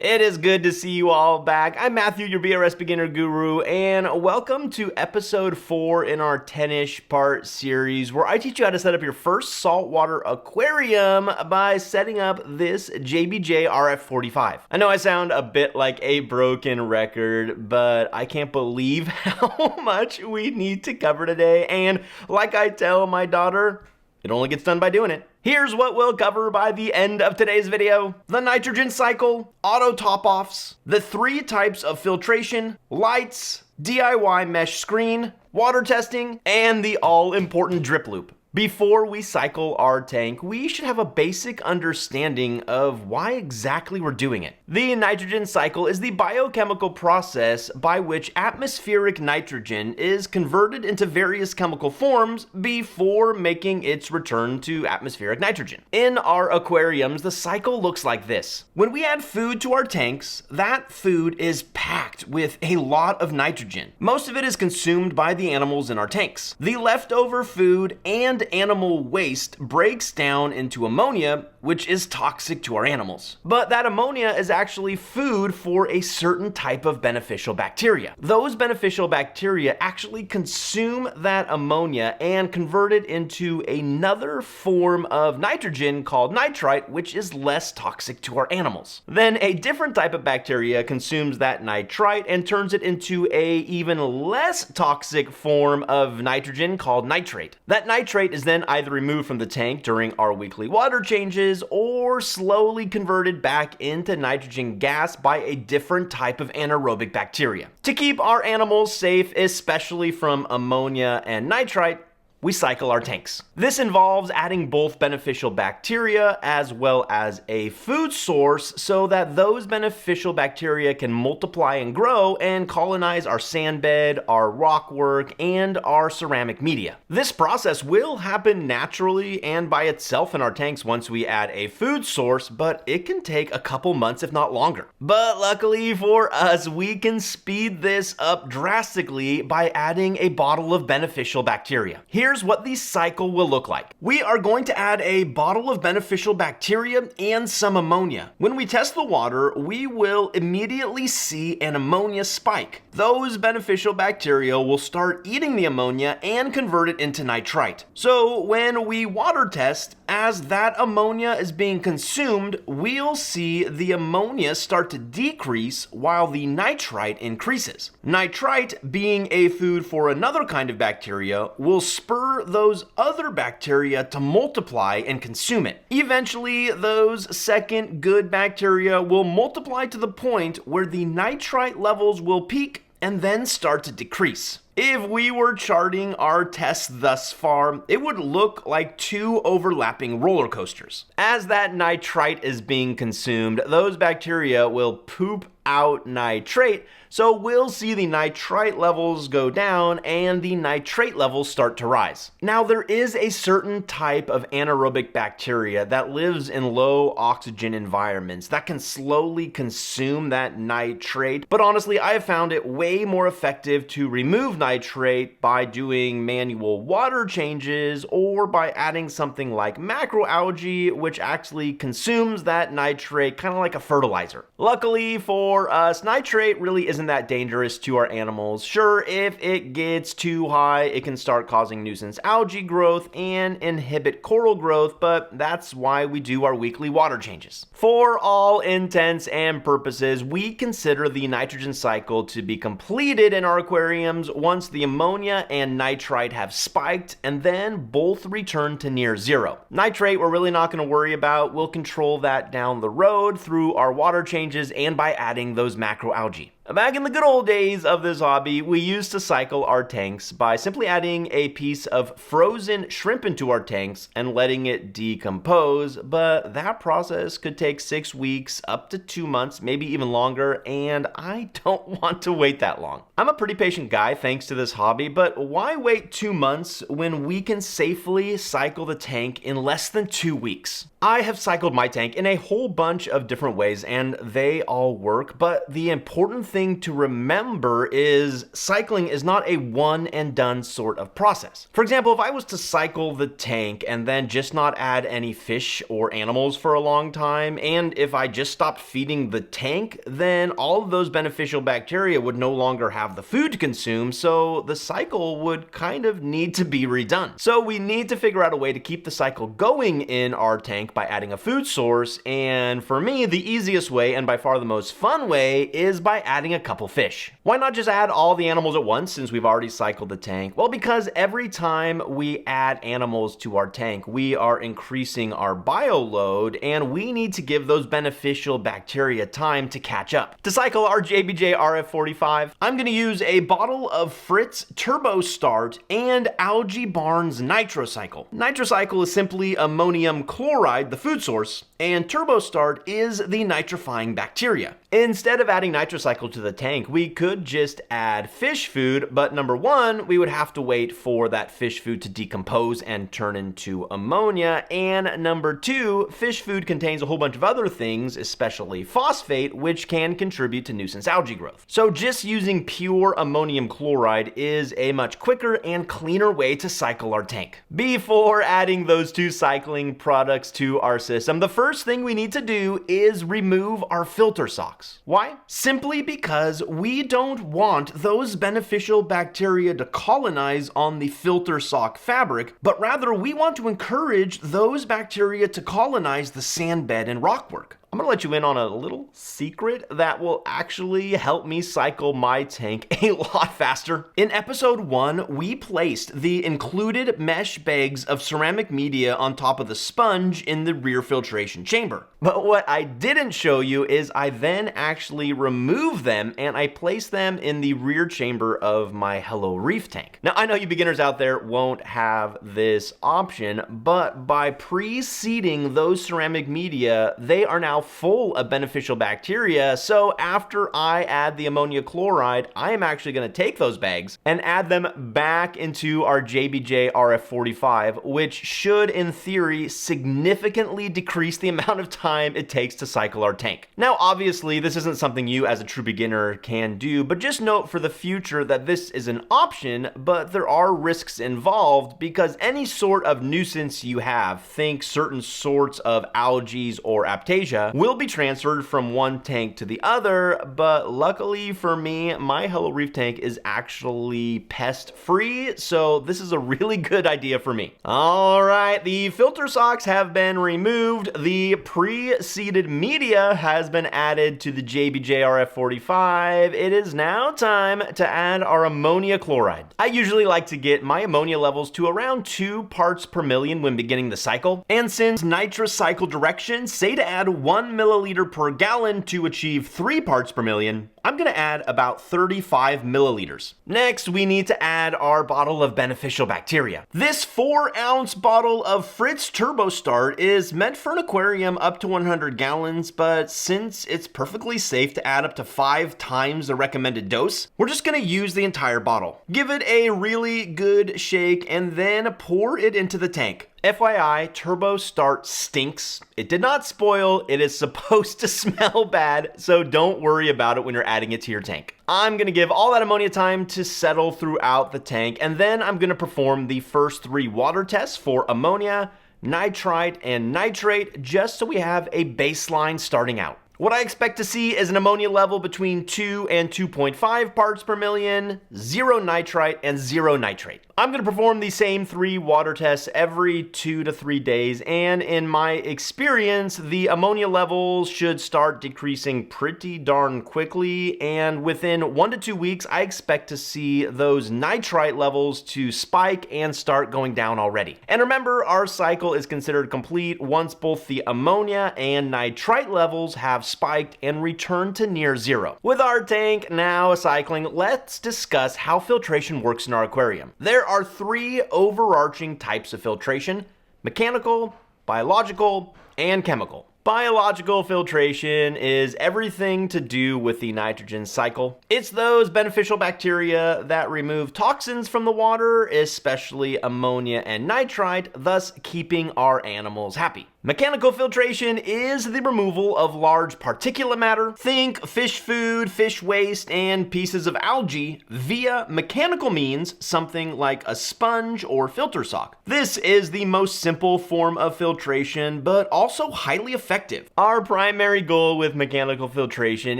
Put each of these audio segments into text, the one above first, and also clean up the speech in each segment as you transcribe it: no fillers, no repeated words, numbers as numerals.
It is good to see you all back. I'm Matthew, your BRS beginner guru, and welcome to episode 4 in our 10-ish part series where I teach you how to set up your first saltwater aquarium by setting up this JBJ RF45. I know I sound a bit like a broken record, but I can't believe how much we need to cover today, and like I tell my daughter, it only gets done by doing it. Here's what we'll cover by the end of today's video: the nitrogen cycle, auto top-offs, the 3 types of filtration, lights, DIY mesh screen, water testing, and the all-important drip loop. Before we cycle our tank, we should have a basic understanding of why exactly we're doing it. The nitrogen cycle is the biochemical process by which atmospheric nitrogen is converted into various chemical forms before making its return to atmospheric nitrogen. In our aquariums, the cycle looks like this. When we add food to our tanks, that food is packed with a lot of nitrogen. Most of it is consumed by the animals in our tanks. The leftover food and animal waste breaks down into ammonia, which is toxic to our animals. But that ammonia is actually food for a certain type of beneficial bacteria. Those beneficial bacteria actually consume that ammonia and convert it into another form of nitrogen called nitrite, which is less toxic to our animals. Then a different type of bacteria consumes that nitrite and turns it into a even less toxic form of nitrogen called nitrate. That nitrate is then either removed from the tank during our weekly water changes or slowly converted back into nitrogen gas by a different type of anaerobic bacteria. To keep our animals safe, especially from ammonia and nitrite, we cycle our tanks. This involves adding both beneficial bacteria as well as a food source so that those beneficial bacteria can multiply and grow and colonize our sand bed, our rockwork, and our ceramic media. This process will happen naturally and by itself in our tanks once we add a food source, but it can take a couple months if not longer. But luckily for us, we can speed this up drastically by adding a bottle of beneficial bacteria. Here's what the cycle will look like. We are going to add a bottle of beneficial bacteria and some ammonia. When we test the water, we will immediately see an ammonia spike. Those beneficial bacteria will start eating the ammonia and convert it into nitrite. So when we water test, as that ammonia is being consumed, we'll see the ammonia start to decrease while the nitrite increases. Nitrite, being a food for another kind of bacteria, will spur those other bacteria to multiply and consume it. Eventually, those second good bacteria will multiply to the point where the nitrite levels will peak and then start to decrease. If we were charting our tests thus far, it would look like 2 overlapping roller coasters. As that nitrite is being consumed, those bacteria will poop out nitrate, so we'll see the nitrite levels go down and the nitrate levels start to rise. Now, there is a certain type of anaerobic bacteria that lives in low oxygen environments that can slowly consume that nitrate, but honestly, I have found it way more effective to remove nitrate by doing manual water changes or by adding something like macroalgae, which actually consumes that nitrate kind of like a fertilizer. Luckily for us, nitrate really isn't that dangerous to our animals. Sure, if it gets too high, it can start causing nuisance algae growth and inhibit coral growth, but that's why we do our weekly water changes. For all intents and purposes, we consider the nitrogen cycle to be completed in our aquariums once the ammonia and nitrite have spiked and then both return to near zero. Nitrate we're really not going to worry about. We'll control that down the road through our water changes and by adding those macroalgae. Back in the good old days of this hobby, we used to cycle our tanks by simply adding a piece of frozen shrimp into our tanks and letting it decompose, but that process could take 6 weeks up to 2 months, maybe even longer, and I don't want to wait that long. I'm a pretty patient guy thanks to this hobby, but why wait 2 months when we can safely cycle the tank in less than 2 weeks? I have cycled my tank in a whole bunch of different ways and they all work, but the important thing thing to remember is cycling is not a one and done sort of process. For example, if I was to cycle the tank and then just not add any fish or animals for a long time, and if I just stopped feeding the tank, then all of those beneficial bacteria would no longer have the food to consume, so the cycle would kind of need to be redone. So we need to figure out a way to keep the cycle going in our tank by adding a food source, and for me, the easiest way and by far the most fun way is by adding a couple fish. Why not just add all the animals at once since we've already cycled the tank? Well, because every time we add animals to our tank, we are increasing our bio load, and we need to give those beneficial bacteria time to catch up. To cycle our JBJ RF45, I'm going to use a bottle of Fritz Turbo Start and Algae Barnes Nitrocycle. Nitrocycle is simply ammonium chloride, the food source, and Turbo Start is the nitrifying bacteria. Instead of adding nitrocycle to the tank, we could just add fish food, but number one, we would have to wait for that fish food to decompose and turn into ammonia, and number two, fish food contains a whole bunch of other things, especially phosphate, which can contribute to nuisance algae growth. So just using pure ammonium chloride is a much quicker and cleaner way to cycle our tank. Before adding those two cycling products to our system, the first thing we need to do is remove our filter socks. Why? Simply because we don't want those beneficial bacteria to colonize on the filter sock fabric, but rather we want to encourage those bacteria to colonize the sand bed and rockwork. I'm gonna let you in on a little secret that will actually help me cycle my tank a lot faster. In episode 1, we placed the included mesh bags of ceramic media on top of the sponge in the rear filtration chamber. But what I didn't show you is I then actually removed them and I placed them in the rear chamber of my Hello Reef tank. Now, I know you beginners out there won't have this option, but by pre-seeding those ceramic media, they are now full of beneficial bacteria. So after I add the ammonia chloride, I am actually going to take those bags and add them back into our JBJ RF45, which should in theory significantly decrease the amount of time it takes to cycle our tank. Now obviously this isn't something you as a true beginner can do, but just note for the future that this is an option, but there are risks involved because any sort of nuisance you have, think certain sorts of algae or aptasia, will be transferred from one tank to the other, but luckily for me, my Hello Reef tank is actually pest free, so this is a really good idea for me. All right, the filter socks have been removed, the pre-seeded media has been added to the JBJ RF45. It is now time to add our ammonia chloride. I usually like to get my ammonia levels to around 2 parts per million when beginning the cycle, and since nitrous cycle directions say to add 1 milliliter per gallon to achieve 3 parts per million, I'm going to add about 35 milliliters. Next, we need to add our bottle of beneficial bacteria. This 4-ounce bottle of Fritz Turbo Start is meant for an aquarium up to 100 gallons, but since it's perfectly safe to add up to 5 times the recommended dose, we're just going to use the entire bottle. Give it a really good shake and then pour it into the tank. FYI, Turbo Start stinks. It did not spoil. It is supposed to smell bad, so don't worry about it when you're adding it to your tank. I'm going to give all that ammonia time to settle throughout the tank, and then I'm going to perform the first 3 water tests for ammonia, nitrite, and nitrate, just so we have a baseline starting out. What I expect to see is an ammonia level between 2 and 2.5 parts per million, 0 nitrite, and 0 nitrate. I'm going to perform the same 3 water tests every 2 to 3 days, and in my experience, the ammonia levels should start decreasing pretty darn quickly, and within 1 to 2 weeks, I expect to see those nitrite levels to spike and start going down already. And remember, our cycle is considered complete once both the ammonia and nitrite levels have spiked and returned to near 0. With our tank now cycling, let's discuss how filtration works in our aquarium. There are 3 overarching types of filtration: mechanical, biological, and chemical. Biological filtration is everything to do with the nitrogen cycle. It's those beneficial bacteria that remove toxins from the water, especially ammonia and nitrite, thus keeping our animals happy. Mechanical filtration is the removal of large particulate matter, think fish food, fish waste, and pieces of algae via mechanical means, something like a sponge or filter sock. This is the most simple form of filtration, but also highly effective. Our primary goal with mechanical filtration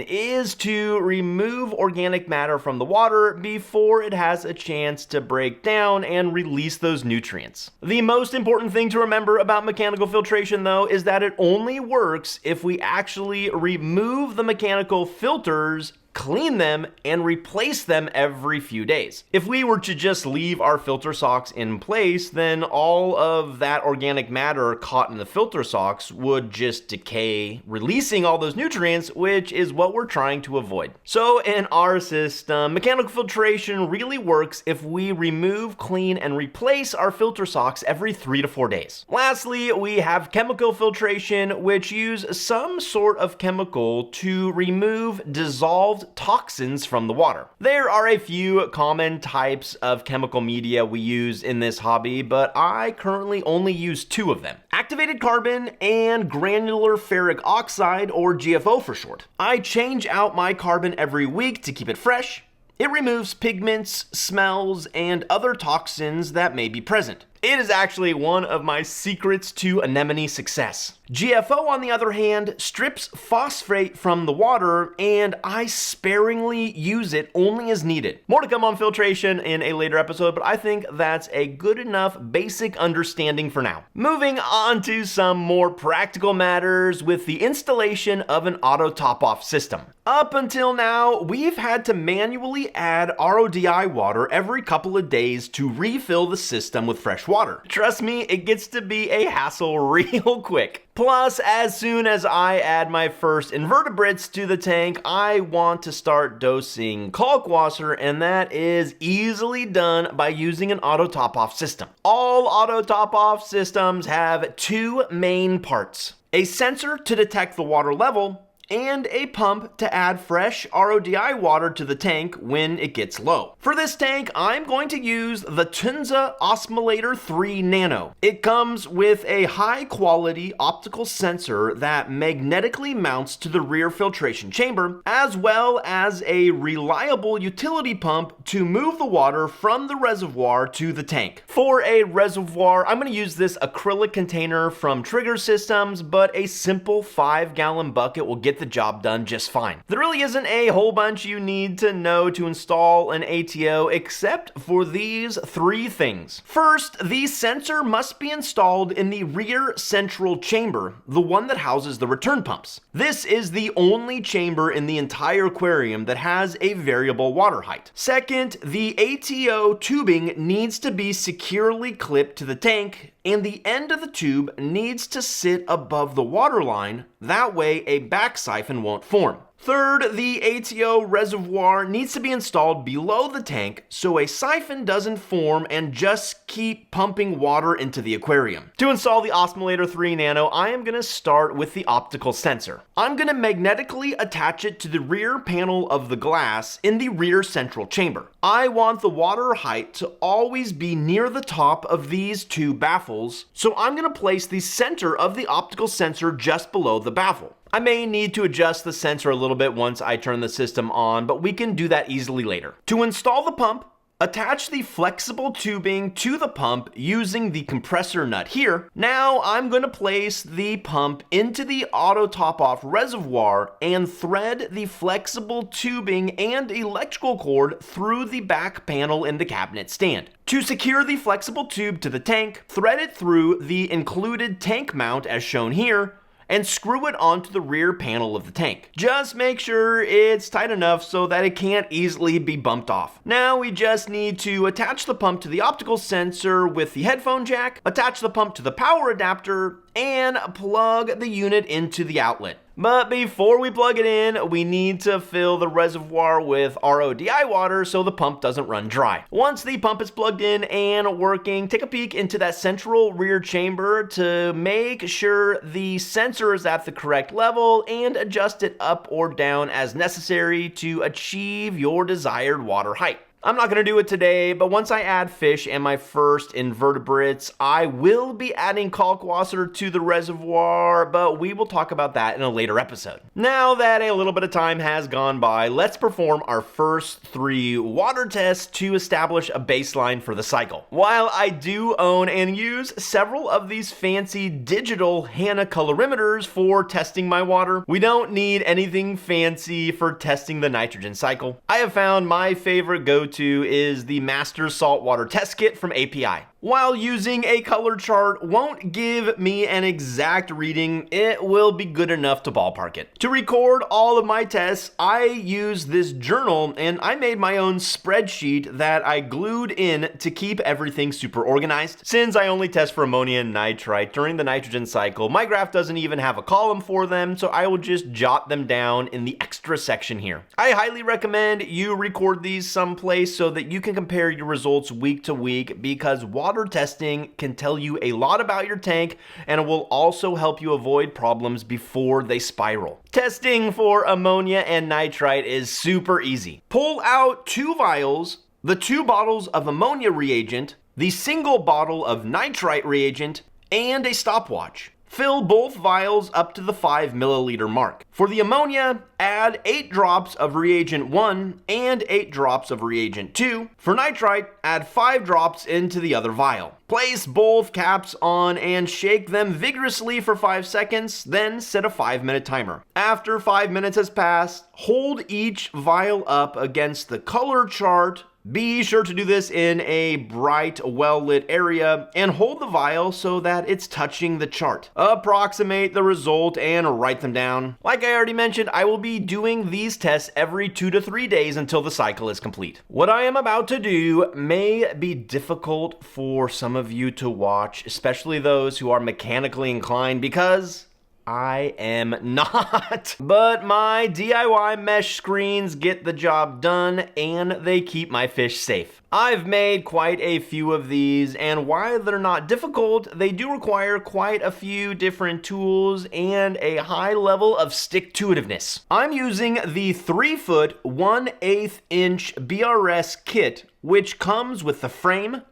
is to remove organic matter from the water before it has a chance to break down and release those nutrients. The most important thing to remember about mechanical filtration, though, is that it only works if we actually remove the mechanical filters, clean them, and replace them every few days. If we were to just leave our filter socks in place, then all of that organic matter caught in the filter socks would just decay, releasing all those nutrients, which is what we're trying to avoid. So in our system, mechanical filtration really works if we remove, clean, and replace our filter socks every 3 to 4 days. Lastly, we have chemical filtration, which use some sort of chemical to remove dissolved toxins from the water. There are a few common types of chemical media we use in this hobby, but I currently only use 2 of them: activated carbon and granular ferric oxide, or GFO for short. I change out my carbon every week to keep it fresh. It removes pigments, smells, and other toxins that may be present. It is actually one of my secrets to anemone success. GFO, on the other hand, strips phosphate from the water, and I sparingly use it only as needed. More to come on filtration in a later episode, but I think that's a good enough basic understanding for now. Moving on to some more practical matters with the installation of an auto top-off system. Up until now, we've had to manually add RODI water every couple of days to refill the system with fresh water. Trust me, it gets to be a hassle real quick. Plus, as soon as I add my first invertebrates to the tank, I want to start dosing kalkwasser, and that is easily done by using an auto top-off system. All auto top-off systems have 2 main parts: a sensor to detect the water level, and a pump to add fresh RODI water to the tank when it gets low. For this tank, I'm going to use the Tunza Osmolator 3 Nano. It comes with a high-quality optical sensor that magnetically mounts to the rear filtration chamber, as well as a reliable utility pump to move the water from the reservoir to the tank. For a reservoir, I'm going to use this acrylic container from Trigger Systems, but a simple 5-gallon bucket will get the job done just fine. There really isn't a whole bunch you need to know to install an ATO except for these 3 things. First, the sensor must be installed in the rear central chamber, the one that houses the return pumps. This is the only chamber in the entire aquarium that has a variable water height. Second, the ATO tubing needs to be securely clipped to the tank, and the end of the tube needs to sit above the water line. That way a back siphon won't form. Third, the ATO reservoir needs to be installed below the tank so a siphon doesn't form and just keep pumping water into the aquarium. To install the Osmolator 3 Nano, I am going to start with the optical sensor. I'm going to magnetically attach it to the rear panel of the glass in the rear central chamber. I want the water height to always be near the top of these 2 baffles, so I'm going to place the center of the optical sensor just below the baffle. I may need to adjust the sensor a little bit once I turn the system on, but we can do that easily later. To install the pump, attach the flexible tubing to the pump using the compressor nut here. Now I'm going to place the pump into the auto top-off reservoir and thread the flexible tubing and electrical cord through the back panel in the cabinet stand. To secure the flexible tube to the tank, thread it through the included tank mount as shown here, and screw it onto the rear panel of the tank. Just make sure it's tight enough so that it can't easily be bumped off. Now we just need to attach the pump to the optical sensor with the headphone jack, attach the pump to the power adapter, and plug the unit into the outlet. But before we plug it in, we need to fill the reservoir with RODI water so the pump doesn't run dry. Once the pump is plugged in and working, take a peek into that central rear chamber to make sure the sensor is at the correct level and adjust it up or down as necessary to achieve your desired water height. I'm not going to do it today, but once I add fish and my first invertebrates, I will be adding kalkwasser to the reservoir, but we will talk about that in a later episode. Now that a little bit of time has gone by, let's perform our first 3 water tests to establish a baseline for the cycle. While I do own and use several of these fancy digital Hanna colorimeters for testing my water, we don't need anything fancy for testing the nitrogen cycle. I have found my favorite go-to is the Master Saltwater Test Kit from API. While using a color chart won't give me an exact reading, it will be good enough to ballpark it. To record all of my tests, I use this journal and I made my own spreadsheet that I glued in to keep everything super organized. Since I only test for ammonia and nitrite during the nitrogen cycle, my graph doesn't even have a column for them, so I will just jot them down in the extra section here. I highly recommend you record these someplace so that you can compare your results week to week, because water testing can tell you a lot about your tank, and it will also help you avoid problems before they spiral. Testing for ammonia and nitrite is super easy. Pull out 2 vials, the 2 bottles of ammonia reagent, the single bottle of nitrite reagent, and a stopwatch. Fill both vials up to the 5 milliliter mark. For the ammonia, add 8 drops of reagent 1 and 8 drops of reagent 2. For nitrite, add 5 drops into the other vial. Place both caps on and shake them vigorously for 5 seconds, then set a 5-minute timer. After 5 minutes has passed, hold each vial up against the color chart. Be sure to do this in a bright, well-lit area, and hold the vial so that it's touching the chart. Approximate the result and write them down. Like I already mentioned, I will be doing these tests every 2 to 3 days until the cycle is complete. What I am about to do may be difficult for some of you to watch, especially those who are mechanically inclined, because I am not. But my DIY mesh screens get the job done and they keep my fish safe. I've made quite a few of these, and while they're not difficult, they do require quite a few different tools and a high level of stick-to-itiveness. I'm using the 3-foot 1/8 inch BRS kit, which comes with the frame,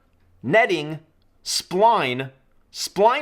netting, spline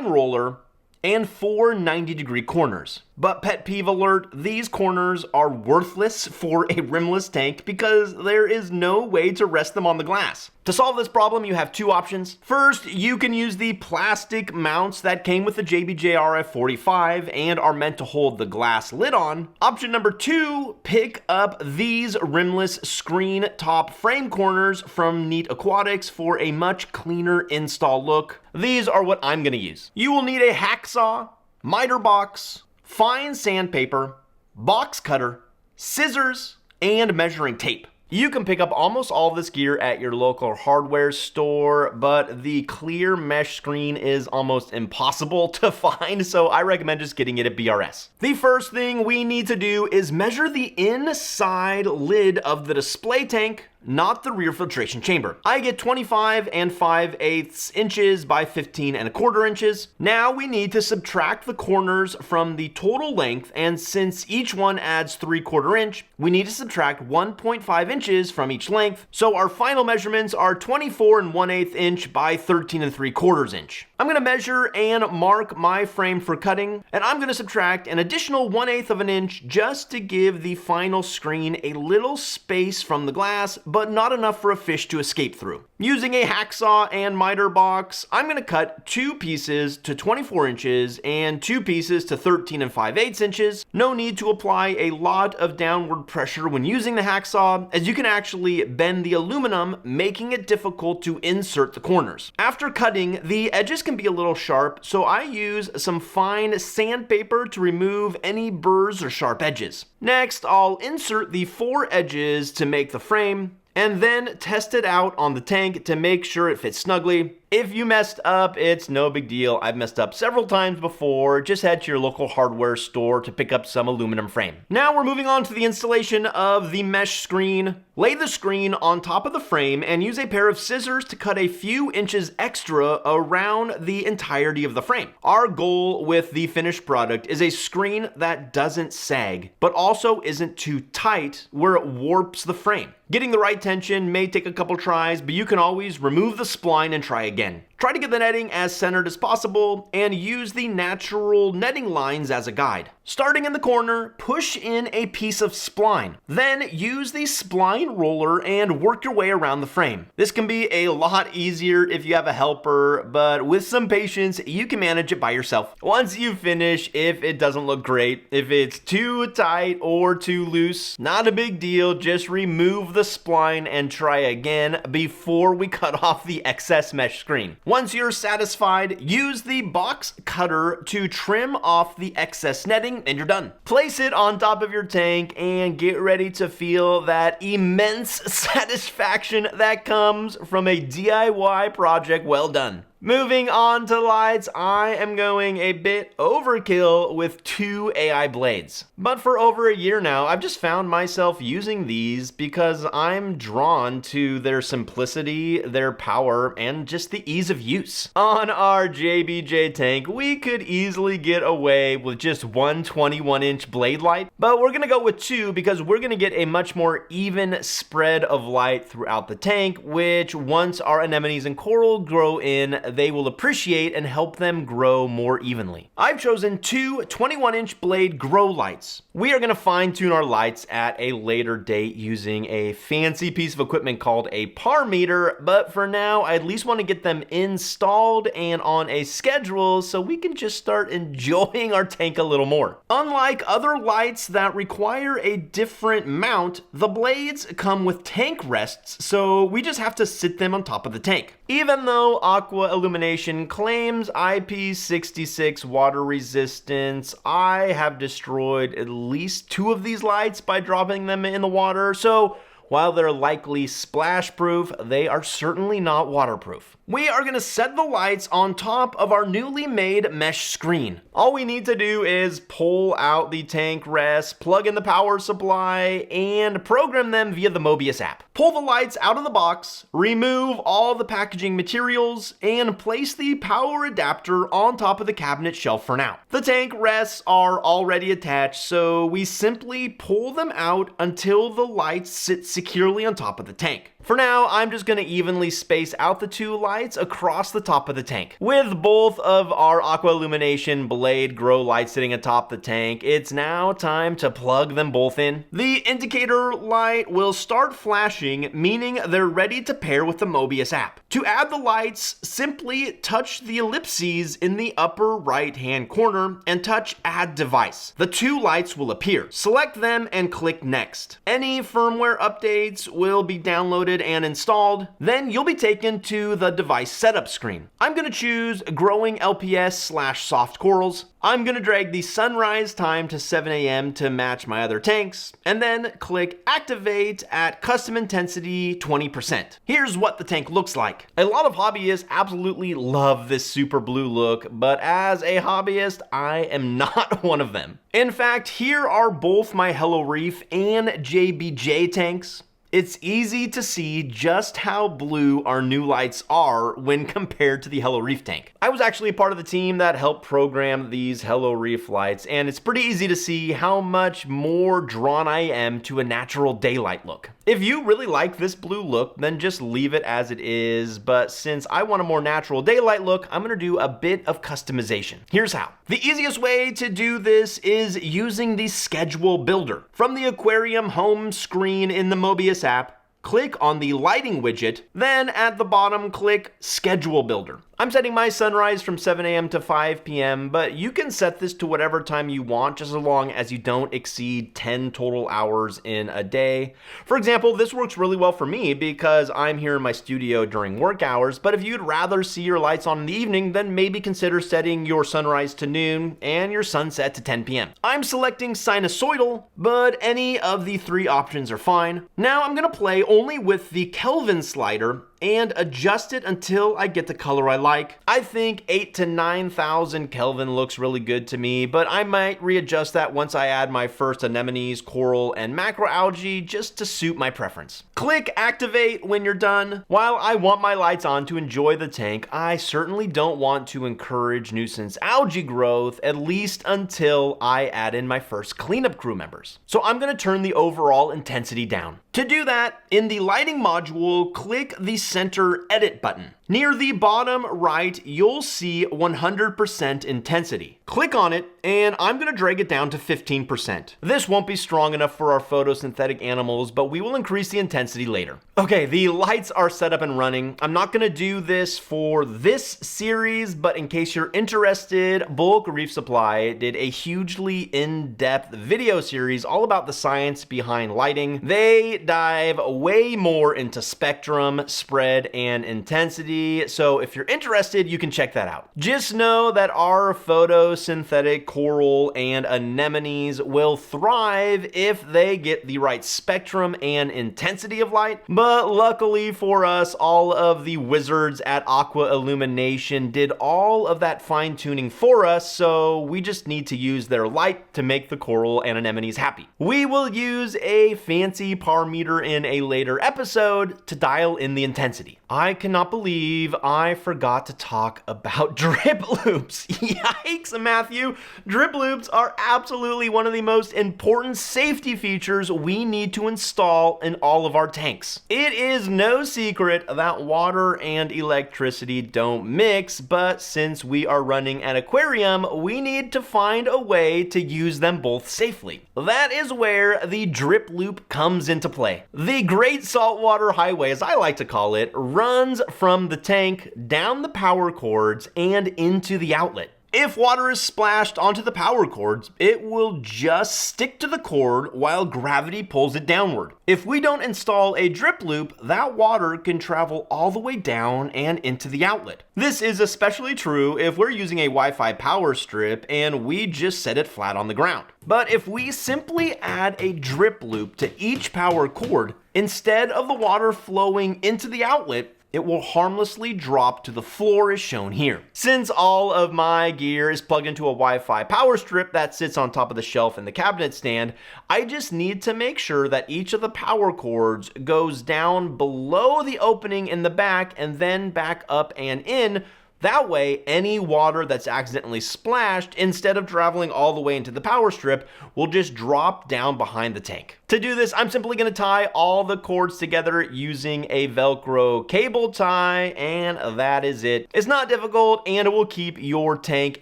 roller, and 4 90-degree corners. But pet peeve alert, these corners are worthless for a rimless tank because there is no way to rest them on the glass. To solve this problem, you have 2 options. First, you can use the plastic mounts that came with the JBJ RF45 and are meant to hold the glass lid on. Option number 2, pick up these rimless screen top frame corners from Neat Aquatics for a much cleaner install look. These are what I'm gonna use. You will need a hacksaw, miter box, fine sandpaper, box cutter, scissors, and measuring tape. You can pick up almost all this gear at your local hardware store, but the clear mesh screen is almost impossible to find, so I recommend just getting it at BRS. The first thing we need to do is measure the inside lid of the display tank, not the rear filtration chamber. I get 25 5/8 inches by 15 1/4 inches. Now we need to subtract the corners from the total length, and since each one adds 3/4 inch, we need to subtract 1.5 inches from each length. So our final measurements are 24 1/8 inch by 13 3/4 inch. I'm gonna measure and mark my frame for cutting, and I'm gonna subtract an additional 1/8 of an inch just to give the final screen a little space from the glass, but not enough for a fish to escape through. Using a hacksaw and miter box, I'm going to cut 2 pieces to 24 inches and 2 pieces to 13 5/8 inches. No need to apply a lot of downward pressure when using the hacksaw, as you can actually bend the aluminum, making it difficult to insert the corners. After cutting, the edges can be a little sharp, so I use some fine sandpaper to remove any burrs or sharp edges. Next, I'll insert the 4 edges to make the frame, and then test it out on the tank to make sure it fits snugly. If you messed up, it's no big deal. I've messed up several times before. Just head to your local hardware store to pick up some aluminum frame. Now we're moving on to the installation of the mesh screen. Lay the screen on top of the frame and use a pair of scissors to cut a few inches extra around the entirety of the frame. Our goal with the finished product is a screen that doesn't sag, but also isn't too tight where it warps the frame. Getting the right tension may take a couple tries, but you can always remove the spline and try again. Try to get the netting as centered as possible and use the natural netting lines as a guide. Starting in the corner, push in a piece of spline. Then use the spline roller and work your way around the frame. This can be a lot easier if you have a helper, but with some patience, you can manage it by yourself. Once you finish, if it doesn't look great, if it's too tight or too loose, not a big deal, just remove the spline and try again before we cut off the excess mesh screen. Once you're satisfied, use the box cutter to trim off the excess netting and you're done. Place it on top of your tank and get ready to feel that immense satisfaction that comes from a DIY project well done. Moving on to lights, I am going a bit overkill with 2 AI blades. But for over a year now, I've just found myself using these because I'm drawn to their simplicity, their power, and just the ease of use. On our JBJ tank, we could easily get away with just one 21-inch blade light, but we're gonna go with 2 because we're gonna get a much more even spread of light throughout the tank, which once our anemones and coral grow in, they will appreciate and help them grow more evenly. I've chosen 2 21-inch blade grow lights. We are going to fine tune our lights at a later date using a fancy piece of equipment called a par meter, but for now I at least want to get them installed and on a schedule so we can just start enjoying our tank a little more. Unlike other lights that require a different mount, the blades come with tank rests, so we just have to sit them on top of the tank. Even though Aqua Illumination claims IP66 water resistance, I have destroyed at least 2 of these lights by dropping them in the water, so while they're likely splash proof, they are certainly not waterproof. We are going to set the lights on top of our newly made mesh screen. All we need to do is pull out the tank rest, plug in the power supply, and program them via the Mobius app. Pull the lights out of the box, remove all the packaging materials, and place the power adapter on top of the cabinet shelf for now. The tank rests are already attached, so we simply pull them out until the lights sit securely on top of the tank. For now, I'm just going to evenly space out the 2 lights across the top of the tank. With both of our Aqua Illumination blade grow lights sitting atop the tank, it's now time to plug them both in. The indicator light will start flashing, meaning they're ready to pair with the Mobius app. To add the lights, simply touch the ellipses in the upper right-hand corner and touch Add Device. The 2 lights will appear. Select them and click Next. Any firmware updates will be downloaded and installed. Then you'll be taken to the device setup screen. I'm going to choose Growing LPS/Soft Corals. I'm going to drag the sunrise time to 7 a.m. to match my other tanks, and then click Activate at Custom Intensity 20%. Here's what the tank looks like. A lot of hobbyists absolutely love this super blue look, but as a hobbyist, I am not one of them. In fact, here are both my Hello Reef and JBJ tanks. It's easy to see just how blue our new lights are when compared to the Hello Reef tank. I was actually part of the team that helped program these Hello Reef lights, and it's pretty easy to see how much more drawn I am to a natural daylight look. If you really like this blue look, then just leave it as it is, but since I want a more natural daylight look, I'm gonna do a bit of customization. Here's how. The easiest way to do this is using the schedule builder. From the aquarium home screen in the Mobius app, click on the lighting widget, then at the bottom click Schedule Builder. I'm setting my sunrise from 7 a.m. to 5 p.m., but you can set this to whatever time you want, just as long as you don't exceed 10 total hours in a day. For example, this works really well for me because I'm here in my studio during work hours, but if you'd rather see your lights on in the evening, then maybe consider setting your sunrise to noon and your sunset to 10 p.m. I'm selecting sinusoidal, but any of the 3 options are fine. Now I'm gonna play only with the Kelvin slider and adjust it until I get the color I like. I think 8 to 9,000 Kelvin looks really good to me, but I might readjust that once I add my first anemones, coral, and macroalgae just to suit my preference. Click activate when you're done. While I want my lights on to enjoy the tank, I certainly don't want to encourage nuisance algae growth, at least until I add in my first cleanup crew members. So I'm going to turn the overall intensity down. To do that, in the lighting module, click the center edit button. Near the bottom right, you'll see 100% intensity. Click on it, and I'm going to drag it down to 15%. This won't be strong enough for our photosynthetic animals, but we will increase the intensity later. Okay, the lights are set up and running. I'm not going to do this for this series, but in case you're interested, Bulk Reef Supply did a hugely in-depth video series all about the science behind lighting. They dive way more into spectrum, spread, and intensity. So if you're interested, you can check that out. Just know that our photosynthetic coral and anemones will thrive if they get the right spectrum and intensity of light. But luckily for us, all of the wizards at Aqua Illumination did all of that fine tuning for us, so we just need to use their light to make the coral and anemones happy. We will use a fancy par meter in a later episode to dial in the intensity. I cannot believe I forgot to talk about drip loops. Yikes, Matthew. Drip loops are absolutely one of the most important safety features we need to install in all of our tanks. It is no secret that water and electricity don't mix, but since we are running an aquarium, we need to find a way to use them both safely. That is where the drip loop comes into play. The Great Saltwater Highway, as I like to call it, runs from the tank down the power cords and into the outlet. If water is splashed onto the power cords, it will just stick to the cord while gravity pulls it downward. If we don't install a drip loop, that water can travel all the way down and into the outlet. This is especially true if we're using a Wi-Fi power strip and we just set it flat on the ground. But if we simply add a drip loop to each power cord, instead of the water flowing into the outlet, it will harmlessly drop to the floor as shown here. Since all of my gear is plugged into a Wi-Fi power strip that sits on top of the shelf in the cabinet stand, I just need to make sure that each of the power cords goes down below the opening in the back and then back up and in. That way, any water that's accidentally splashed, instead of traveling all the way into the power strip, will just drop down behind the tank. To do this, I'm simply going to tie all the cords together using a Velcro cable tie, and that is it. It's not difficult, and it will keep your tank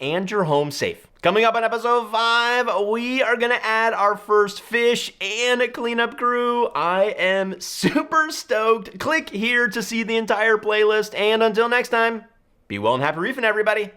and your home safe. Coming up on episode 5, we are going to add our first fish and a cleanup crew. I am super stoked. Click here to see the entire playlist, and until next time, be well and happy reefing, everybody.